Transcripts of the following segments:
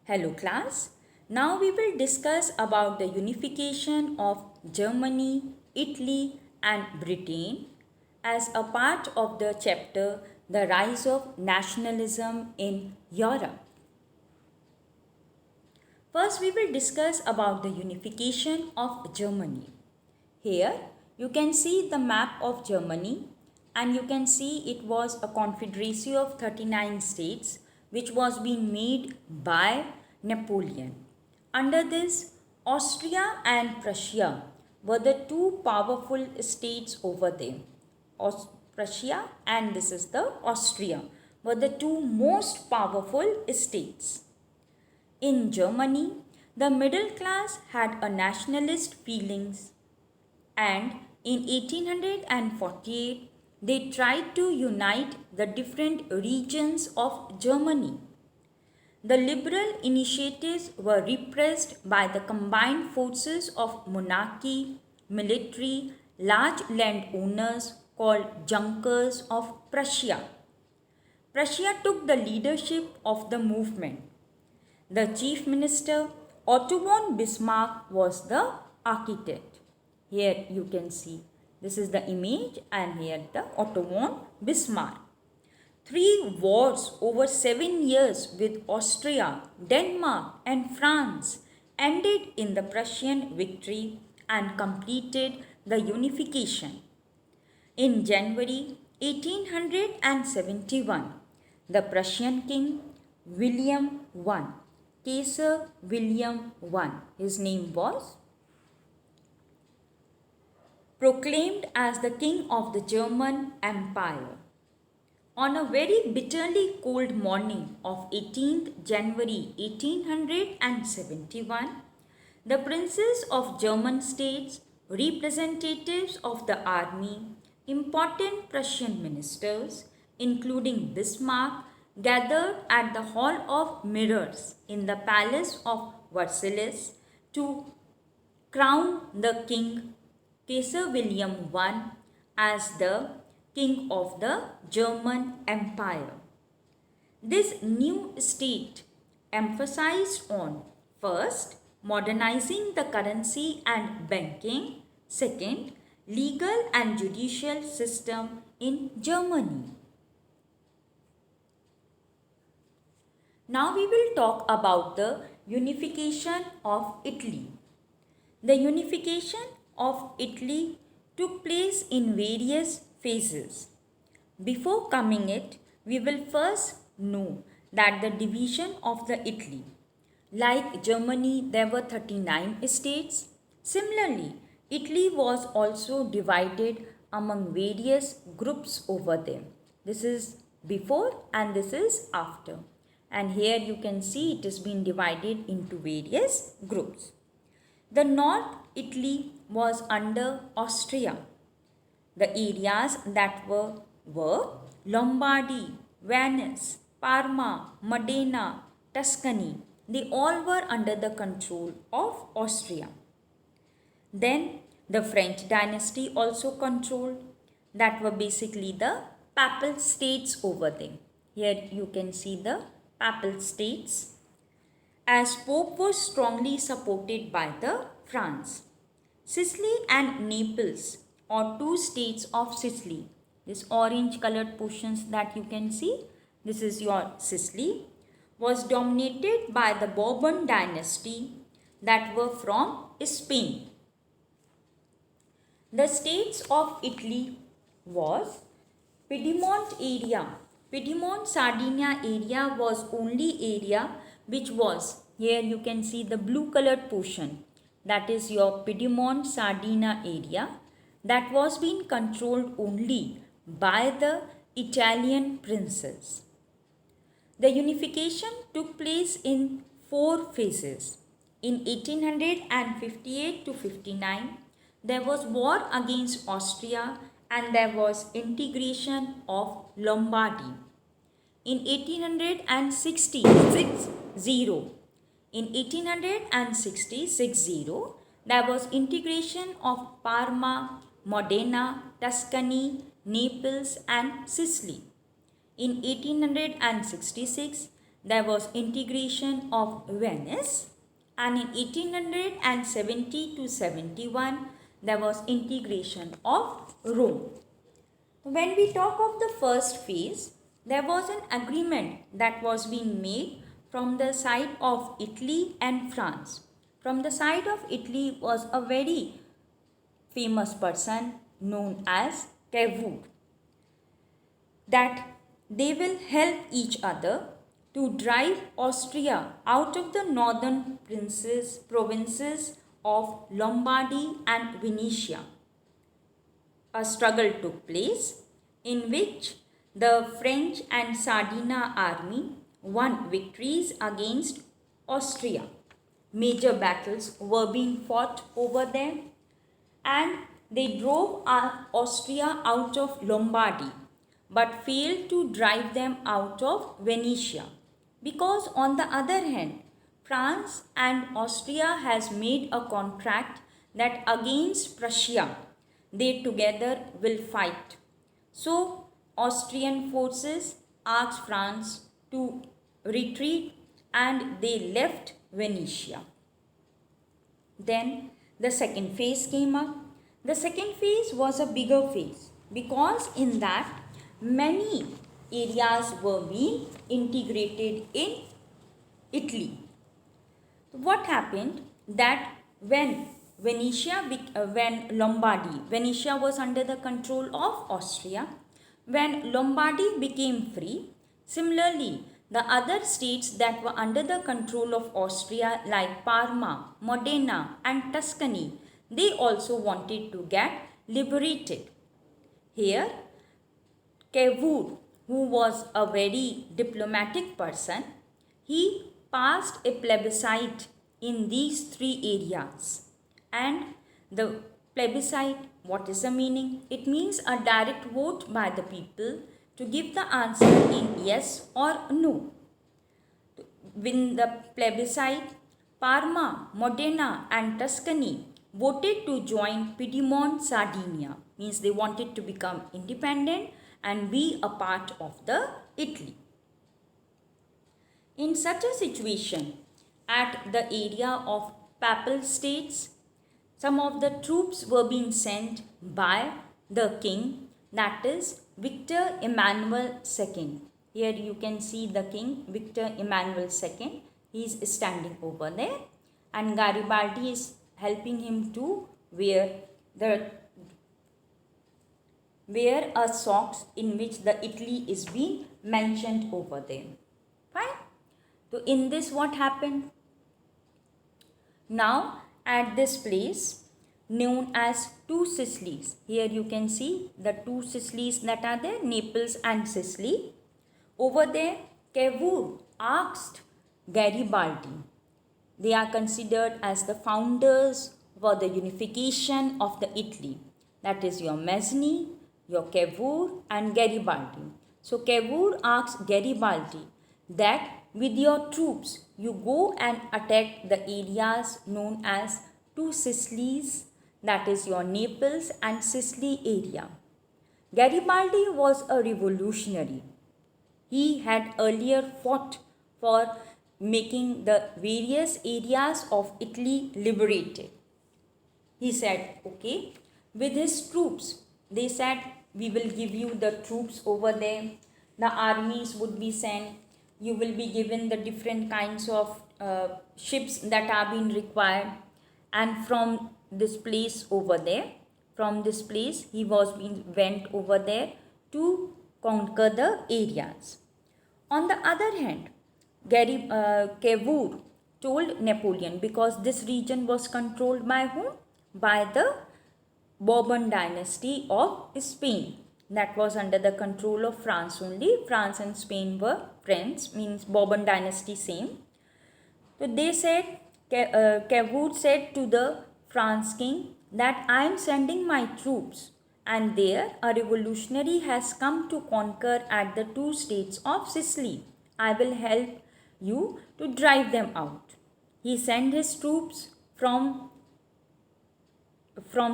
Hello class. Now we will discuss about the unification of Germany, Italy and Britain as a part of the chapter The Rise of Nationalism in Europe. First we will discuss about the unification of Germany. Here you can see the map of Germany and you can see it was a confederacy of 39 states which was being made by Napoleon. Under this, Austria and Prussia were the two powerful states over there. Prussia and this is the Austria were the two most powerful states. In Germany, the middle class had a nationalist feelings and in 1848 they tried to unite the different regions of Germany. The liberal initiatives were repressed by the combined forces of monarchy, military, large landowners called Junkers of Prussia. Prussia took the leadership of the movement. The chief minister Otto von Bismarck was the architect. Here you can see this is the image and here the Otto von Bismarck. 3 wars over 7 years with Austria, Denmark and France ended in the Prussian victory and completed the unification. In January 1871, the Prussian king William I, Kaiser William I, his name was, proclaimed as the king of the German Empire. On a very bitterly cold morning of 18th January 1871, the princes of German states, representatives of the army, important Prussian ministers, including Bismarck, gathered at the Hall of Mirrors in the palace of Versailles to crown the king Kaiser William I as the king of the German Empire. This new state emphasized on first, modernizing the currency and banking, second, legal and judicial system in Germany. Now we will talk about the unification of Italy. The unification of Italy took place in various phases. Before coming it, we will first know that the division of the Italy. Like Germany, there were 39 states. Similarly, Italy was also divided among various groups over there. This is before and this is after. And here you can see it has been divided into various groups. The North Italy was under Austria. The areas that were Lombardy, Venice, Parma, Modena, Tuscany. They all were under the control of Austria. Then the French dynasty also controlled. That were basically the papal states over there. Here you can see the papal states. As Pope was strongly supported by the France. Sicily and Naples or two states of Sicily. This orange colored portions that you can see, this is your Sicily, was dominated by the Bourbon dynasty that were from Spain. The states of Italy was Piedmont area. Piedmont Sardinia area was only area which was, here you can see the blue colored portion, that is your Piedmont Sardinia area, that was being controlled only by the Italian princes. The unification took place in 4 phases. In 1858 to 59, there was war against Austria and there was integration of Lombardy. In 1866, there was integration of Parma, Modena, Tuscany, Naples and Sicily. In 1866, there was integration of Venice, and in 1870 to 71 there was integration of Rome. When we talk of the first phase, there was an agreement that was being made from the side of Italy and France. From the side of Italy was a very famous person known as Cavour, that they will help each other to drive Austria out of the northern provinces of Lombardy and Venetia. A struggle took place in which the French and Sardinia army won victories against Austria. Major battles were being fought over there, and they drove Austria out of Lombardy but failed to drive them out of Venetia, because on the other hand, France and Austria has made a contract that against Prussia they together will fight. So Austrian forces asked France to retreat and they left Venetia. Then the second phase came up. The second phase was a bigger phase because in that many areas were being integrated in Italy. What happened that when Venetia was under the control of Austria, when Lombardy became free, similarly the other states that were under the control of Austria like Parma, Modena and Tuscany, they also wanted to get liberated. Here, Cavour, who was a very diplomatic person, he passed a plebiscite in these three areas. And the plebiscite, what is the meaning? It means a direct vote by the people to give the answer in yes or no. In the plebiscite, Parma, Modena and Tuscany voted to join Piedmont Sardinia, means they wanted to become independent and be a part of the Italy. In such a situation, at the area of Papal States, some of the troops were being sent by the king, that is Victor Emmanuel II. Here you can see the king, Victor Emmanuel II. He is standing over there and Garibaldi is helping him to wear a socks in which the Italy is being mentioned over there. Fine. So in this what happened? Now at this place known as two Sicilies. Here you can see the two Sicilies that are there, Naples and Sicily. Over there, Cavour asked Garibaldi. They are considered as the founders for the unification of the Italy. That is your Mazzini, your Cavour and Garibaldi. So Cavour asked Garibaldi that with your troops you go and attack the areas known as two Sicilies, that is your Naples and Sicily area. Garibaldi was a revolutionary. He had earlier fought for making the various areas of Italy liberated. He said, okay, with his troops, they said, we will give you the troops over there. The armies would be sent. You will be given the different kinds of ships that are being required. And from this place over there, from this place, he went over there to conquer the areas. On the other hand, Cavour told Napoleon, because this region was controlled by whom? By the Bourbon dynasty of Spain. That was under the control of France only. France and Spain were friends, means Bourbon dynasty same. So they said, Cavour said to the France king that I am sending my troops and there a revolutionary has come to conquer at the two states of Sicily. I will help you to drive them out. He sent his troops from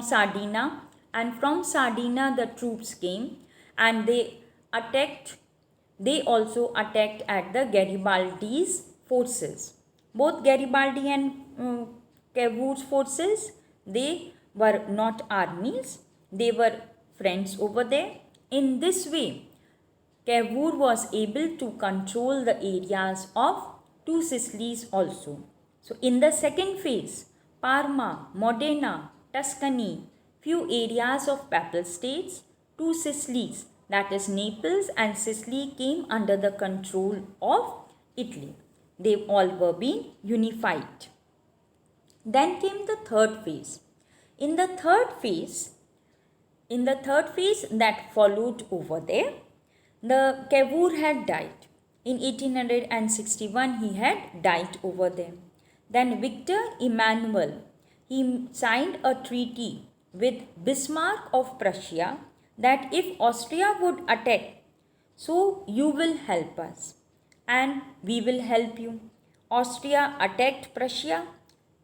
Sardinia, and from Sardinia the troops came and they attacked they also attacked at the Garibaldi's forces. Both Garibaldi and Cavour's forces, they were not armies, they were friends over there. In this way, Cavour was able to control the areas of two Sicilies also. So in the second phase, Parma, Modena, Tuscany, few areas of Papal states, two Sicilies, that is Naples and Sicily, came under the control of Italy. They all were being unified. Then came the third phase. In the third phase, that followed over there, the Cavour had died. In 1861, he had died over there. Then Victor Emmanuel, he signed a treaty with Bismarck of Prussia that if Austria would attack, so you will help us and we will help you. Austria attacked Prussia.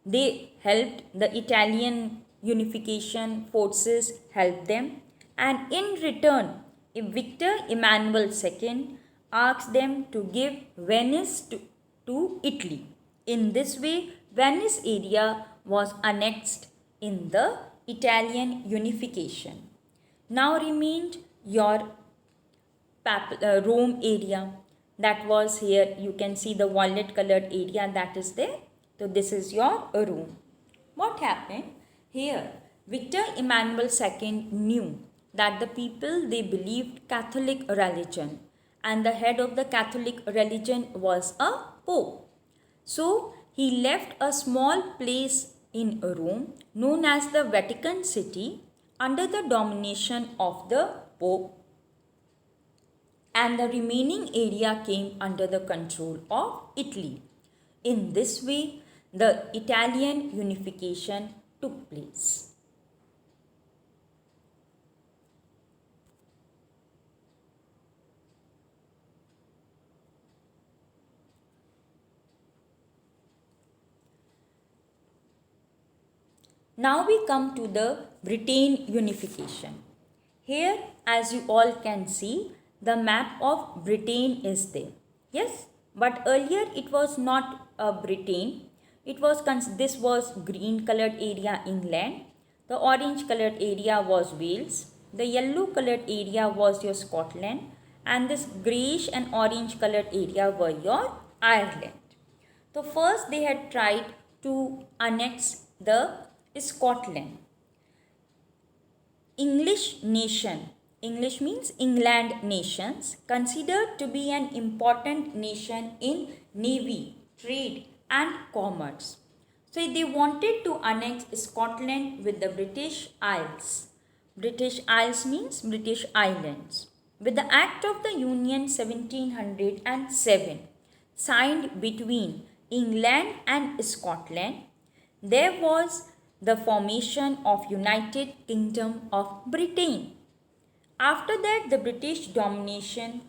They helped the Italian unification forces, helped them. And in return, Victor Emmanuel II asked them to give Venice to Italy. In this way, Venice area was annexed in the Italian unification. Now remained your Rome area. That was here. You can see the violet colored area that is there. So this is your Rome. What happened? Here, Victor Emmanuel II knew that the people, they believed Catholic religion and the head of the Catholic religion was a Pope. So he left a small place in Rome known as the Vatican City under the domination of the Pope, and the remaining area came under the control of Italy. In this way, the Italian unification took place. Now we come to the Britain unification. Here, as you all can see, the map of Britain is there. Yes, but earlier it was not Britain. This was green colored area England. The orange colored area was Wales. The yellow colored area was your Scotland. And this greyish and orange colored area were your Ireland. So first they had tried to annex the Scotland. English nation, English means England nations, considered to be an important nation in navy, trade and commerce. So they wanted to annex Scotland with the British Isles. British Isles means British Islands. With the Act of the Union 1707 signed between England and Scotland, there was the formation of United Kingdom of Britain. After that, the British domination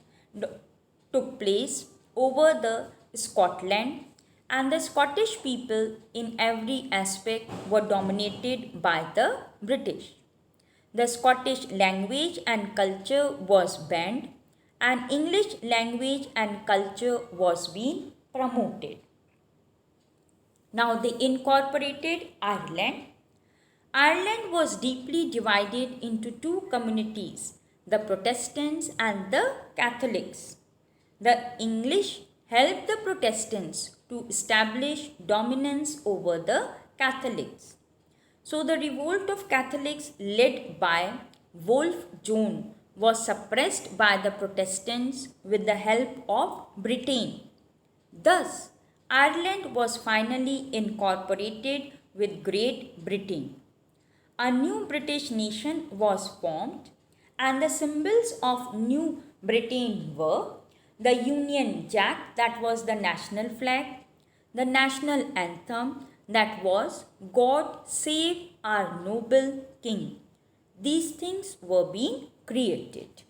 took place over the Scotland, and the Scottish people in every aspect were dominated by the British. The Scottish language and culture was banned, and English language and culture was being promoted. Now they incorporated Ireland. Ireland was deeply divided into two communities, the Protestants and the Catholics. The English helped the Protestants to establish dominance over the Catholics. So the revolt of Catholics led by Wolfe Tone was suppressed by the Protestants with the help of Britain. Thus, Ireland was finally incorporated with Great Britain. A new British nation was formed, and the symbols of New Britain were the Union Jack, that was the national flag, the national anthem, that was God Save Our Noble King. These things were being created.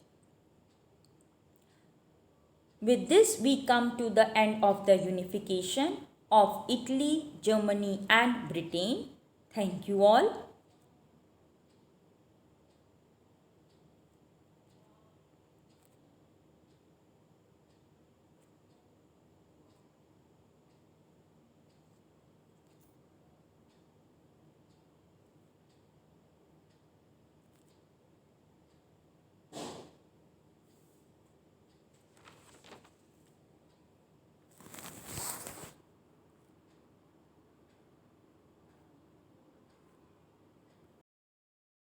With this, we come to the end of the unification of Italy, Germany and Britain. Thank you all.